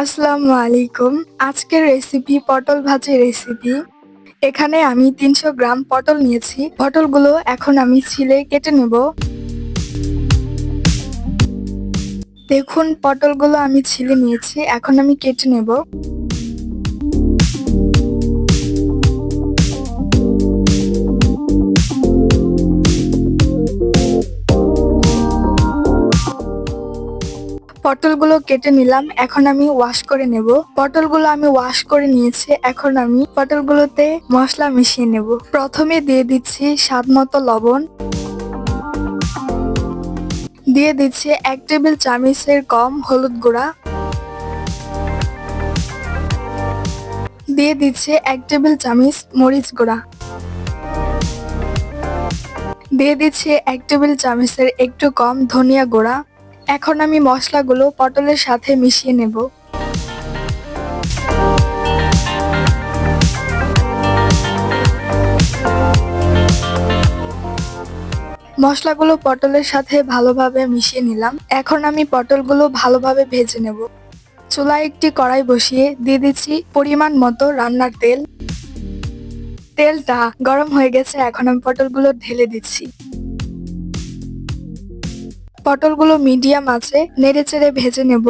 আসসালামু আলাইকুম। আজকের রেসিপি পটল ভাজি রেসিপি। এখানে আমি ৩০০ গ্রাম পটল নিয়েছি। পটলগুলো এখন আমি ছিলে কেটে নেব। দেখুন পটলগুলো আমি ছিলে নিয়েছি। এখন আমি কেটে নেব। পটলগুলো কেটে নিলাম। এখন আমি ওয়াশ করে নেব। পটলগুলো আমি ওয়াশ করে নিয়েছি। এখন আমি পটলগুলোতে মশলা মিশিয়ে নেব। প্রথমে দিয়ে দিচ্ছি স্বাদমতো লবণ। দিয়ে দিচ্ছি ১ টেবিল চামচের কম হলুদ গুঁড়া। দিয়ে দিচ্ছি ১ টেবিল চামচ মরিচ গুঁড়া। দিয়ে দিচ্ছি ১ টেবিল চামচের একটু কম ধনিয়া গুঁড়া। এখন আমি মশলাগুলো পটলের সাথে মিশিয়ে নেব। মশলাগুলো পটলের সাথে ভালোভাবে মিশিয়ে নিলাম। এখন আমি পটলগুলো ভালোভাবে ভেজে নেব। চুলায় একটি কড়াই বসিয়ে দিয়ে দিচ্ছি পরিমাণ মতো রান্নার তেল। তেলটা গরম হয়ে গেছে। এখন আমি পটলগুলো ঢেলে দিচ্ছি। পটলগুলো মিডিয়াম আঁচে নেড়েচেড়ে ভেজে নেব।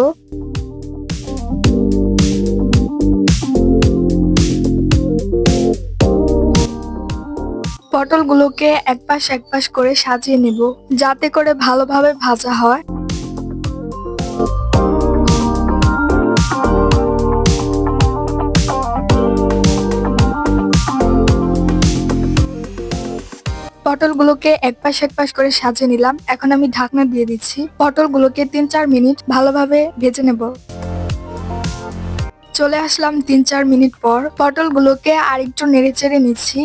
পটলগুলোকে একপাশ একপাশ করে সাজিয়ে নেব, যাতে করে ভালোভাবে ভাজা হয়। পটলগুলোকে একপাশ একপাশ করে সাজিয়ে নিলাম। এখন আমি ঢাকনা দিয়ে দিচ্ছি। পটলগুলোকে ৩-৪ মিনিট ভালোভাবে ভেজে নেব। চলে আসলাম ৩-৪ মিনিট পর। পটলগুলোকে আরেকটু নেড়েচেড়ে নিচ্ছি।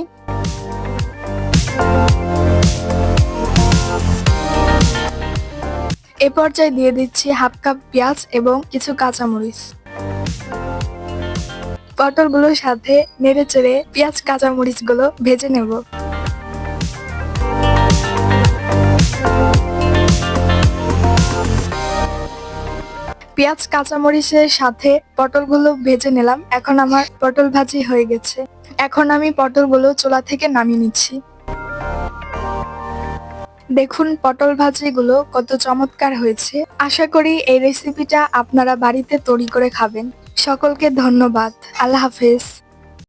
এ পর্যায়ে দিয়ে দিচ্ছি হাফ কাপ পেঁয়াজ এবং কিছু কাঁচামরিচ। পটলগুলোর সাথে নেড়েচেড়ে পেঁয়াজ কাঁচামরিচগুলো ভেজে নেব। পেঁয়াজ কাঁচামরিচের সাথে পটলগুলো ভেজে নিলাম। এখন আমার পটল ভাজি হয়ে গেছে। এখন আমি পটলগুলো চুলা থেকে নামিয়ে নিচ্ছি। দেখুন পটল ভাজিগুলো কত চমৎকার হয়েছে। আশা করি এই রেসিপিটা আপনারা বাড়িতে তৈরি করে খাবেন। সকলকে ধন্যবাদ। আল্লাহ হাফেজ।